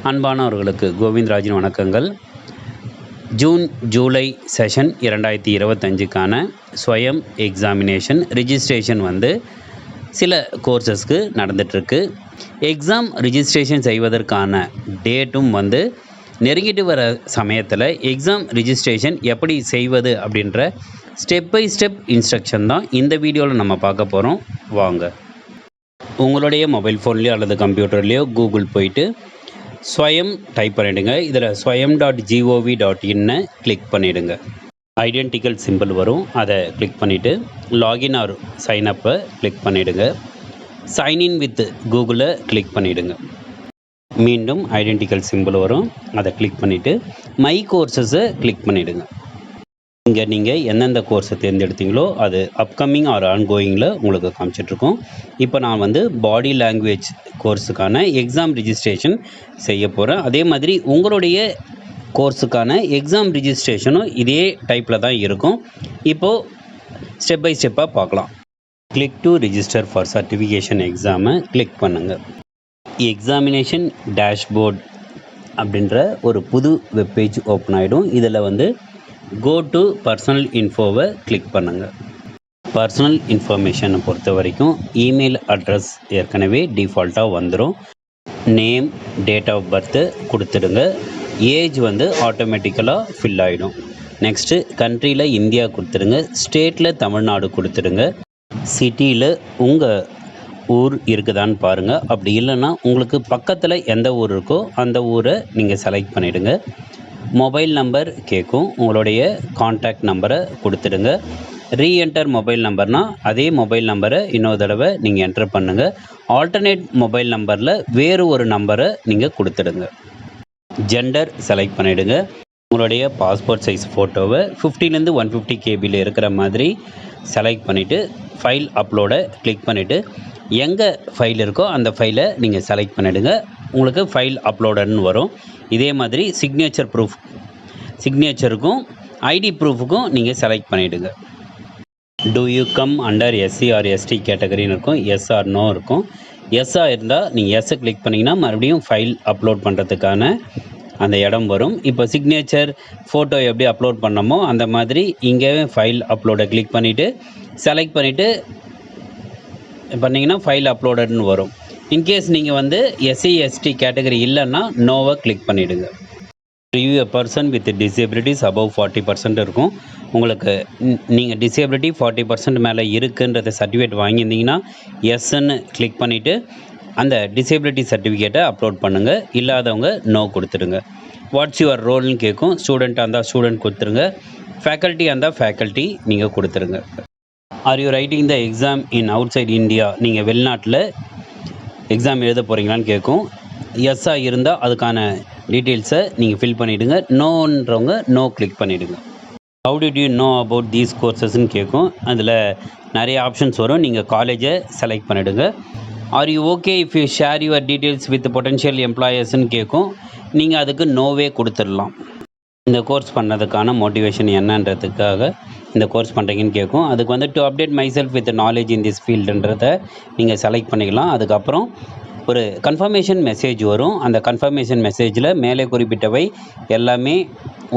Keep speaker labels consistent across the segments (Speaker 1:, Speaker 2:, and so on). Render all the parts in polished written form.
Speaker 1: அன்பானவர்களுக்கு கோவிந்தராஜின் வணக்கங்கள். June July session 2025க்கான ஸ்வயம் examination registration சில கோர்சஸ்க்கு நடந்துகிட்ருக்கு. எக்ஸாம் ரிஜிஸ்ட்ரேஷன் செய்வதற்கான டேட்டும் நெருங்கிட்டு வர சமயத்தில் எக்ஸாம் ரிஜிஸ்ட்ரேஷன் எப்படி செய்வது அப்படின்ற ஸ்டெப் பை ஸ்டெப் இன்ஸ்ட்ரக்ஷன் தான் இந்த வீடியோவில் நம்ம பார்க்க போகிறோம். வாங்க. உங்களுடைய மொபைல் ஃபோன்லேயோ அல்லது கம்ப்யூட்டர்லேயோ கூகுள் போயிட்டு ஸ்வயம் டைப் பண்ணிவிடுங்க. இதில் swayam.gov.in கிளிக் பண்ணிவிடுங்க. ஐடென்டிக்கல் சிம்பிள் வரும், அதை கிளிக் பண்ணிவிட்டு லாகின் ஆர் சைனப்பை கிளிக் பண்ணிவிடுங்க. சைன்இன் வித் கூகுளை கிளிக் பண்ணிவிடுங்க. மீண்டும் ஐடென்டிக்கல் சிம்பிள் வரும், அதை கிளிக் பண்ணிவிட்டு மை கோர்சஸை கிளிக் பண்ணிவிடுங்க. இங்கே நீங்கள் எந்தெந்த கோர்ஸை தேர்ந்தெடுத்தீங்களோ அது அப்கமிங் ஆர் ஆன்கோயிங்கில் உங்களுக்கு காமிச்சிட்ருக்கோம். இப்போ நான் பாடி லாங்குவேஜ் கோர்ஸுக்கான எக்ஸாம் ரிஜிஸ்ட்ரேஷன் செய்ய போகிறேன். அதே மாதிரி உங்களுடைய கோர்ஸுக்கான எக்ஸாம் ரிஜிஸ்ட்ரேஷனும் இதே டைப்பில் தான் இருக்கும். இப்போது ஸ்டெப் பை ஸ்டெப்பாக பார்க்கலாம். Click to register for certification எக்ஸாமை கிளிக் பண்ணுங்கள். எக்ஸாமினேஷன் டேஷ்போர்ட் அப்படின்ற ஒரு புது வெப்பேஜ் ஓப்பன் ஆகிடும். இதில் கோ டு பர்சனல் இன்ஃபோவை கிளிக் பண்ணுங்கள். பர்சனல் இன்ஃபர்மேஷனை பொறுத்த வரைக்கும் இமெயில் அட்ரஸ் ஏற்கனவே டிஃபால்ட்டாக வந்துடும். நேம், டேட் ஆஃப் பர்த்து கொடுத்துடுங்க. ஏஜ் ஆட்டோமேட்டிக்கலாக ஃபில் ஆகிடும். நெக்ஸ்ட்டு கண்ட்ரியில் இந்தியா கொடுத்துடுங்க. ஸ்டேட்டில் தமிழ்நாடு கொடுத்துடுங்க. சிட்டியில் உங்கள் ஊர் இருக்குதான்னு பாருங்கள். அப்படி இல்லைன்னா உங்களுக்கு பக்கத்தில் எந்த ஊர் இருக்கோ அந்த ஊரை நீங்கள் செலக்ட் பண்ணிவிடுங்க. மொபைல் நம்பர் கேட்கும், உங்களுடைய கான்டாக்ட் நம்பரை கொடுத்துடுங்க. ரீஎன்டர் மொபைல் நம்பர்னால் அதே மொபைல் நம்பரை இன்னொரு தடவை நீங்கள் என்டர் பண்ணுங்கள். ஆல்டர்னேட் மொபைல் நம்பரில் வேறு ஒரு நம்பரை நீங்கள் கொடுத்துடுங்க. ஜெண்டர் செலக்ட் பண்ணிவிடுங்க. உங்களுடைய பாஸ்போர்ட் சைஸ் ஃபோட்டோவை 50லேருந்து 150 கேபியில் இருக்கிற மாதிரி செலக்ட் பண்ணிவிட்டு ஃபைல் அப்லோடை கிளிக் பண்ணிவிட்டு எங்கே ஃபைல் இருக்கோ அந்த ஃபைலை நீங்கள் செலக்ட் பண்ணிவிடுங்க. உங்களுக்கு ஃபைல் அப்லோடர்னு வரும். இதே மாதிரி சிக்னேச்சருக்கும் ஐடி ப்ரூஃபுக்கும் நீங்கள் செலக்ட் பண்ணிவிடுங்க. Do you come under SC or ST கேட்டகரின்னு இருக்கும். எஸ் ஆர் நோ இருக்கும். எஸ்ஸாக இருந்தால் நீங்கள் எஸ்ஸை கிளிக் பண்ணிங்கன்னா மறுபடியும் ஃபைல் அப்லோட் பண்ணுறதுக்கான அந்த இடம் வரும். இப்போ சிக்னேச்சர் ஃபோட்டோ எப்படி அப்லோட் பண்ணமோ அந்த மாதிரி இங்கே ஃபைல் அப்லோடை கிளிக் பண்ணிவிட்டு செலக்ட் பண்ணிவிட்டு பண்ணிங்கன்னா ஃபைல் அப்லோடட்னு வரும். இன்கேஸ் நீங்கள் எஸ்சி எஸ்டி கேட்டகரி இல்லைன்னா நோவை கிளிக் பண்ணிவிடுங்க. Review a person with disabilities above 40% இருக்கும். உங்களுக்கு நீங்கள் டிசேபிலிட்டி 40% மேலே இருக்குன்றத சர்டிஃபிகேட் வாங்கியிருந்தீங்கன்னா எஸ்ன்னு கிளிக் பண்ணிவிட்டு அந்த டிசேபிலிட்டி சர்டிஃபிகேட்டை அப்லோட் பண்ணுங்கள். இல்லாதவங்க நோ கொடுத்துடுங்க. வாட்ஸ் யுவர் ரோல்னு கேட்கும். ஸ்டூடெண்ட்டாக இருந்தால் ஸ்டூடெண்ட் கொடுத்துருங்க. ஃபேக்கல்ட்டியாக இருந்தால் ஃபேக்கல்ட்டி நீங்கள் கொடுத்துருங்க. Are you writing the exam in outside India, நீங்கள் வெளிநாட்டில் எக்ஸாம் எழுத போகிறீங்களான்னு கேட்கும். எஸ்ஸாக இருந்தால் அதுக்கான டீட்டெயில்ஸை நீங்கள் ஃபில் பண்ணிவிடுங்க. நோன்றவங்க நோ கிளிக் பண்ணிவிடுங்க. How did you know about these கோர்சஸ்ன்னு கேட்கும். அதில் நிறைய ஆப்ஷன்ஸ் வரும். நீங்கள் காலேஜை செலக்ட் பண்ணிவிடுங்க. Are you okay if you share your details with potential எம்ப்ளாயர்ஸ்ன்னு கேட்கும். நீங்கள் அதுக்கு நோவே கொடுத்துடலாம். இந்த கோர்ஸ் பண்ணதுக்கான மோட்டிவேஷன் என்னன்றதுக்காக இந்த கோர்ஸ் பண்ணுறீங்கன்னு கேட்கும். அதுக்கு to update myself with knowledge in this ஃபீல்டுன்றதை நீங்கள் செலக்ட் பண்ணிக்கலாம். அதுக்கப்புறம் ஒரு கன்ஃபர்மேஷன் மெசேஜ் வரும். அந்த கன்ஃபர்மேஷன் மெசேஜில் மேலே குறிப்பிட்டவை எல்லாமே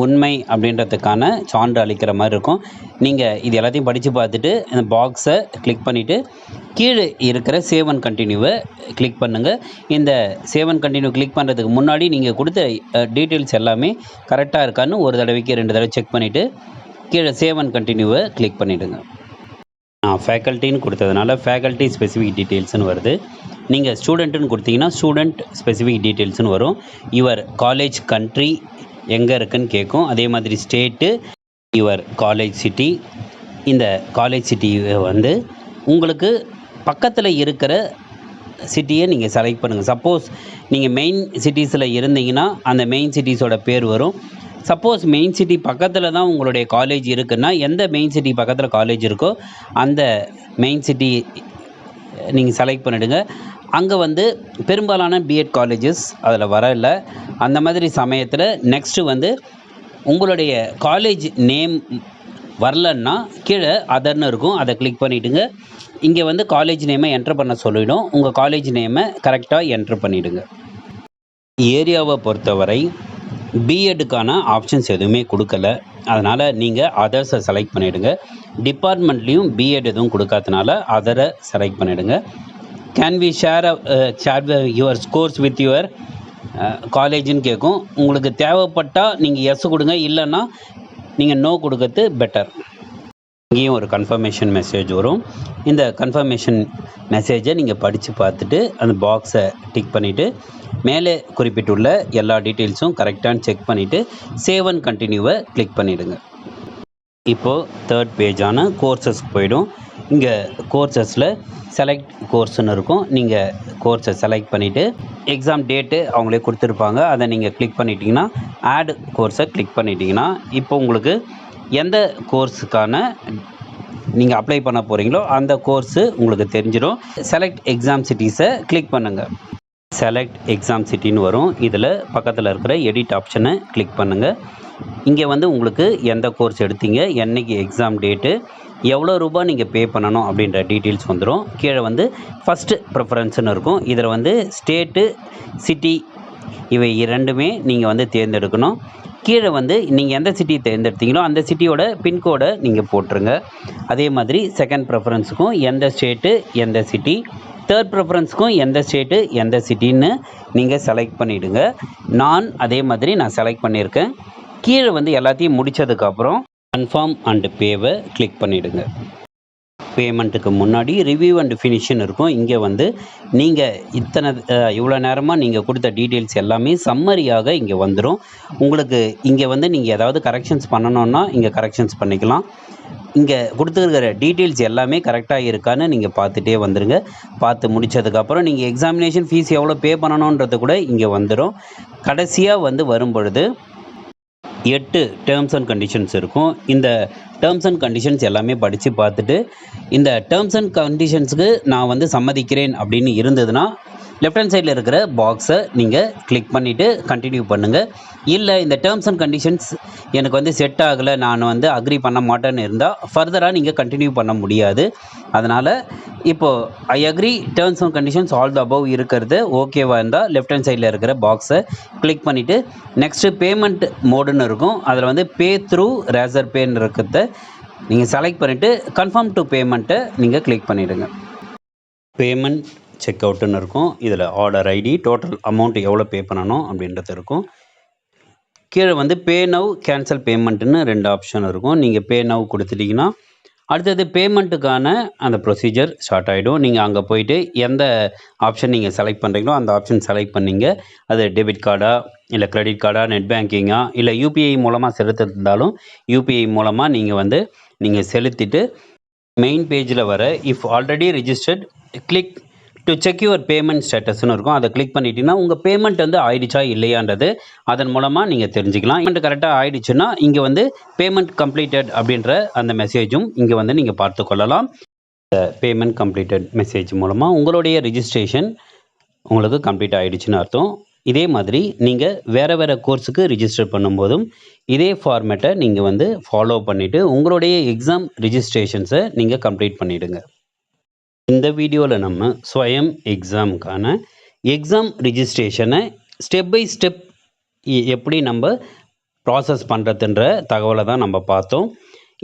Speaker 1: உண்மை அப்படின்றதுக்கான சான்று அளிக்கிற மாதிரி இருக்கும். நீங்கள் இது எல்லாத்தையும் படித்து பார்த்துட்டு இந்த பாக்ஸை கிளிக் பண்ணிவிட்டு கீழே இருக்கிற சேவ் அண்ட் கண்டினியூவை கிளிக் பண்ணுங்கள். இந்த சேவ் அண்ட் கண்டினியூ கிளிக் பண்ணுறதுக்கு முன்னாடி நீங்கள் கொடுத்த டீட்டெயில்ஸ் எல்லாமே கரெக்டாக இருக்கான்னு ஒரு தடவைக்கு 2 தடவை செக் பண்ணிவிட்டு கீழே சேவ் அண்ட் கண்டினியூவை கிளிக் பண்ணிவிடுங்க. நான் ஃபேக்கல்ட்டின்னு கொடுத்ததுனால ஃபேக்கல்ட்டி ஸ்பெசிஃபிக் டீட்டெயில்ஸ்னு வருது. நீங்கள் ஸ்டூடெண்ட்டுன்னு கொடுத்தீங்கன்னா ஸ்டூடெண்ட் ஸ்பெசிஃபிக் டீட்டெயில்ஸ்னு வரும். யுவர் காலேஜ் கண்ட்ரி எங்கே இருக்குன்னு கேட்கும். அதே மாதிரி ஸ்டேட்டு, யுவர் காலேஜ் சிட்டி. இந்த காலேஜ் சிட்டியை உங்களுக்கு பக்கத்தில் இருக்கிற சிட்டியை நீங்கள் செலக்ட் பண்ணுங்கள். சப்போஸ் நீங்கள் மெயின் சிட்டிஸில் இருந்தீங்கன்னா அந்த மெயின் சிட்டிஸோட பேர் வரும். சப்போஸ் மெயின் சிட்டி பக்கத்தில் தான் உங்களுடைய காலேஜ் இருக்குன்னா எந்த மெயின் சிட்டி பக்கத்தில் காலேஜ் இருக்கோ அந்த மெயின் சிட்டி நீங்கள் செலக்ட் பண்ணிவிடுங்க. அங்கே பெரும்பாலான பிஎட் காலேஜஸ் அதில் வரல. அந்த மாதிரி சமயத்தில் நெக்ஸ்ட்டு உங்களுடைய காலேஜ் நேம் வரலன்னா கீழே அதர்னு இருக்கும். அதை கிளிக் பண்ணிவிடுங்க. இங்கே காலேஜ் நேமை என்ட்ரு பண்ண சொல்லிவிடும். உங்கள் காலேஜ் நேமை கரெக்டாக என்ட்ரு பண்ணிவிடுங்க. ஏரியாவை பொறுத்தவரை பிஎட்டுக்கான ஆப்ஷன்ஸ் எதுவுமே கொடுக்கல. அதனால் நீங்கள் அதர்ஸை செலக்ட் பண்ணிவிடுங்க. டிபார்ட்மெண்ட்லேயும் பிஎட் எதுவும் கொடுக்காதனால அதரை செலக்ட் பண்ணிவிடுங்க. Can we share your scores with your காலேஜுன்னு கேட்கும். உங்களுக்கு தேவைப்பட்டால் நீங்கள் எஸ் கொடுங்க, இல்லைன்னா நீங்கள் நோ கொடுக்கறது பெட்டர். இங்கேயும் ஒரு கன்ஃபர்மேஷன் மெசேஜ் வரும். இந்த கன்ஃபர்மேஷன் மெசேஜை நீங்கள் படித்து பார்த்துட்டு அந்த பாக்ஸை டிக் பண்ணிவிட்டு மேலே குறிப்பிட்டுள்ள எல்லா டீட்டெயில்ஸும் கரெக்டானு செக் பண்ணிவிட்டு சேவ் அண்ட் கண்டினியூவை கிளிக் பண்ணிவிடுங்க. இப்போது தேர்ட் பேஜான கோர்சஸ்க்கு போயிடும். இங்கே கோர்சஸில் செலக்ட் கோர்ஸ்னு இருக்கும். நீங்கள் கோர்ஸை செலக்ட் பண்ணிவிட்டு எக்ஸாம் டேட்டு அவங்களே கொடுத்துருப்பாங்க, அதை நீங்கள் கிளிக் பண்ணிட்டீங்கன்னா ஆட் கோர்ஸை கிளிக் பண்ணிட்டீங்கன்னா இப்போ உங்களுக்கு எந்த கோர்ஸுக்கான நீங்கள் அப்ளை பண்ண போகிறீங்களோ அந்த கோர்ஸு உங்களுக்கு தெரிஞ்சிடும். செலக்ட் எக்ஸாம் சிட்டிஸை கிளிக் பண்ணுங்கள். செலக்ட் எக்ஸாம் சிட்டின்னு வரும். இதில் பக்கத்தில் இருக்கிற எடிட் ஆப்ஷனை கிளிக் பண்ணுங்கள். இங்கே வந்து உங்களுக்கு எந்த கோர்ஸ் எடுத்தீங்க, என்றைக்கு எக்ஸாம் டேட்டு, எவ்வளோ ரூபாய் நீங்கள் பே பண்ணணும் அப்படின்ற டீட்டெயில்ஸ் வந்துடும். கீழே வந்து ஃபஸ்ட்டு ப்ரிஃபரன்ஸ்னு இருக்கும். இதில் வந்து ஸ்டேட்டு, சிட்டி இவை இரண்டுமே நீங்கள் வந்து தேர்ந்தெடுக்கணும். கீழே வந்து நீங்கள் எந்த சிட்டி தேர்ந்தெடுத்தீங்களோ அந்த சிட்டியோட பின்கோடை நீங்கள் போட்டுருங்க. அதே மாதிரி செகண்ட் ப்ரிஃபரன்ஸுக்கும் எந்த ஸ்டேட்டு எந்த சிட்டி, தேர்ட் ப்ரிஃபரன்ஸுக்கும் எந்த ஸ்டேட்டு எந்த சிட்டின்னு நீங்கள் செலக்ட் பண்ணிவிடுங்க. அதே மாதிரி நான் செலக்ட் பண்ணியிருக்கேன். கீழே வந்து எல்லாத்தையும் முடித்ததுக்கப்புறம் கன்ஃபார்ம் அண்டு பேவை கிளிக் பண்ணிவிடுங்க. பேமெண்ட்டுக்கு முன்னாடி ரிவ்யூ அண்ட் ஃபினிஷ்னு இருக்கும். இங்கே வந்து நீங்கள் இவ்வளோ நேரமாக நீங்கள் கொடுத்த டீட்டெயில்ஸ் எல்லாமே சம்மரியாக இங்கே வந்துடும். உங்களுக்கு இங்கே வந்து நீங்கள் ஏதாவது கரெக்ஷன்ஸ் பண்ணணுன்னா இங்கே கரெக்ஷன்ஸ் பண்ணிக்கலாம். இங்கே கொடுத்துருக்கிற டீட்டெயில்ஸ் எல்லாமே கரெக்டாக இருக்கான்னு நீங்கள் பார்த்துட்டே வந்துடுங்க. பார்த்து முடித்ததுக்கப்புறம் நீங்கள் எக்ஸாமினேஷன் ஃபீஸ் எவ்வளோ பே பண்ணணுன்றது கூட இங்கே வந்துடும். கடைசியாக வந்து வரும் பொழுது 8 டேர்ம்ஸ் அண்ட் கண்டிஷன்ஸ் இருக்கும். இந்த டேர்ம்ஸ் அண்ட் கண்டிஷன்ஸ் எல்லாமே படித்து பார்த்துட்டு இந்த டேர்ம்ஸ் அண்ட் கண்டிஷன்ஸுக்கு நான் வந்து சம்மதிக்கிறேன் அப்படின்னு இருந்ததுன்னா லெஃப்ட் ஹேண்ட் சைடில் இருக்கிற பாக்ஸை நீங்கள் கிளிக் பண்ணிவிட்டு கண்டினியூ பண்ணுங்கள். இல்லை இந்த டேர்ம்ஸ் அண்ட் கண்டிஷன்ஸ் எனக்கு வந்து செட் ஆகலை, நான் வந்து அக்ரி பண்ண மாட்டேன்னு இருந்தால் ஃபர்தராக நீங்கள் கண்டினியூ பண்ண முடியாது. அதனால் இப்போது I agree terms and conditions all the above இருக்கிறது ஓகேவாக இருந்தால் லெஃப்ட் ஹேண்ட் சைடில் இருக்கிற பாக்ஸை கிளிக் பண்ணிவிட்டு நெக்ஸ்ட்டு பேமெண்ட் மோடுன்னு இருக்கும். அதில் வந்து பே த்ரூ ரேசர் பேன்னு இருக்கிறத நீங்கள் செலக்ட் பண்ணிவிட்டு கன்ஃபார்ம் டு பேமெண்ட்டை நீங்கள் கிளிக் பண்ணிவிடுங்க. பேமெண்ட் செக் அவுட்டுன்னு இருக்கும். இதில் ஆர்டர் ஐடி, டோட்டல் அமௌண்ட் எவ்வளோ பே பண்ணணும் அப்படின்றது இருக்கும். கீழே வந்து பே நவ், கேன்சல் பேமெண்ட்டுன்னு 2 ஆப்ஷன் இருக்கும். நீங்கள் பே நவ் கொடுத்துட்டிங்கன்னா அடுத்தது பேமெண்ட்டுக்கான அந்த ப்ரொசீஜர் ஸ்டார்ட் ஆகிடும். நீங்கள் அங்கே போயிட்டு எந்த ஆப்ஷன் நீங்கள் செலக்ட் பண்ணுறீங்களோ அந்த ஆப்ஷன் செலக்ட் பண்ணிங்க. அது டெபிட் கார்டா இல்லை கிரெடிட் கார்டா, நெட் பேங்கிங்கா இல்லை யூபிஐ மூலமாக செலுத்திருந்தாலும் யூபிஐ மூலமாக நீங்கள் செலுத்திட்டு மெயின் பேஜில் வர if already registered click to check your payment ஸ்டேட்டஸ்னு இருக்கும். அதை கிளிக் பண்ணிட்டீங்கன்னா உங்கள் பேமெண்ட் வந்து ஆயிடுச்சா இல்லையான்றது அதன் மூலமாக நீங்கள் தெரிஞ்சுக்கலாம். பேமெண்ட் கரெக்டாக ஆயிடுச்சுன்னா இங்கே வந்து பேமெண்ட் கம்ப்ளீட்டட் அப்படின்ற அந்த மெசேஜும் இங்கே வந்து நீங்கள் பார்த்து கொள்ளலாம். பேமெண்ட் கம்ப்ளீட்டட் மெசேஜ் மூலமாக உங்களுடைய ரிஜிஸ்ட்ரேஷன் உங்களுக்கு கம்ப்ளீட் ஆகிடுச்சுன்னு அர்த்தம். இதே மாதிரி நீங்கள் வேறு கோர்ஸுக்கு ரிஜிஸ்டர் பண்ணும்போதும் இதே ஃபார்மேட்டை நீங்கள் வந்து ஃபாலோ பண்ணிவிட்டு உங்களுடைய எக்ஸாம் ரிஜிஸ்ட்ரேஷன்ஸை நீங்கள் கம்ப்ளீட் பண்ணிவிடுங்க. இந்த வீடியோவில் நம்ம ஸ்வயம் எக்ஸாமுக்கான எக்ஸாம் ரிஜிஸ்ட்ரேஷனை ஸ்டெப் பை ஸ்டெப் எப்படி நம்ம ப்ராசஸ் பண்ணுறதுன்ற தகவலை தான் நம்ம பார்த்தோம்.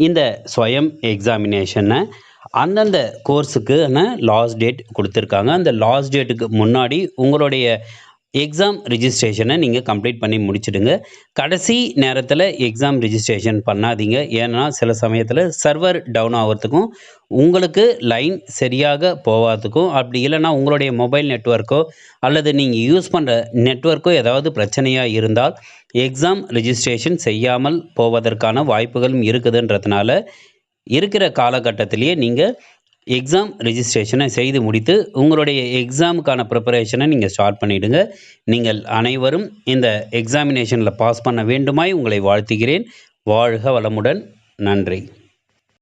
Speaker 1: இந்த ஸ்வயம் எக்ஸாமினேஷனை அந்தந்த கோர்ஸுக்கான லாஸ்ட் டேட் கொடுத்துருக்காங்க. அந்த லாஸ்ட் டேட்டுக்கு முன்னாடி உங்களுடைய எக்ஸாம் ரிஜிஸ்ட்ரேஷனை நீங்கள் கம்ப்ளீட் பண்ணி முடிச்சிடுங்க. கடைசி நேரத்தில் எக்ஸாம் ரிஜிஸ்ட்ரேஷன் பண்ணாதீங்க. ஏன்னா சில சமயத்தில் சர்வர் டவுன் ஆகிறதுக்கும் உங்களுக்கு லைன் சரியாக போகாததுக்கும், அப்படி இல்லைன்னா உங்களுடைய மொபைல் நெட்வொர்க்கோ அல்லது நீங்கள் யூஸ் பண்ணுற நெட்வொர்க்கோ ஏதாவது பிரச்சனையாக இருந்தால் எக்ஸாம் ரிஜிஸ்ட்ரேஷன் செய்யாமல் போவதற்கான வாய்ப்புகளும் இருக்குதுன்றதுனால இருக்கிற காலகட்டத்திலேயே நீங்கள் எக்ஸாம் ரிஜிஸ்ட்ரேஷனை செய்து முடித்து உங்களுடைய எக்ஸாமுக்கான ப்ரிப்பரேஷனை நீங்கள் ஸ்டார்ட் பண்ணிவிடுங்க. நீங்கள் அனைவரும் இந்த எக்ஸாமினேஷனில் பாஸ் பண்ண வேண்டுமாய் உங்களை வாழ்த்துகிறேன். வாழ்க வளமுடன். நன்றி.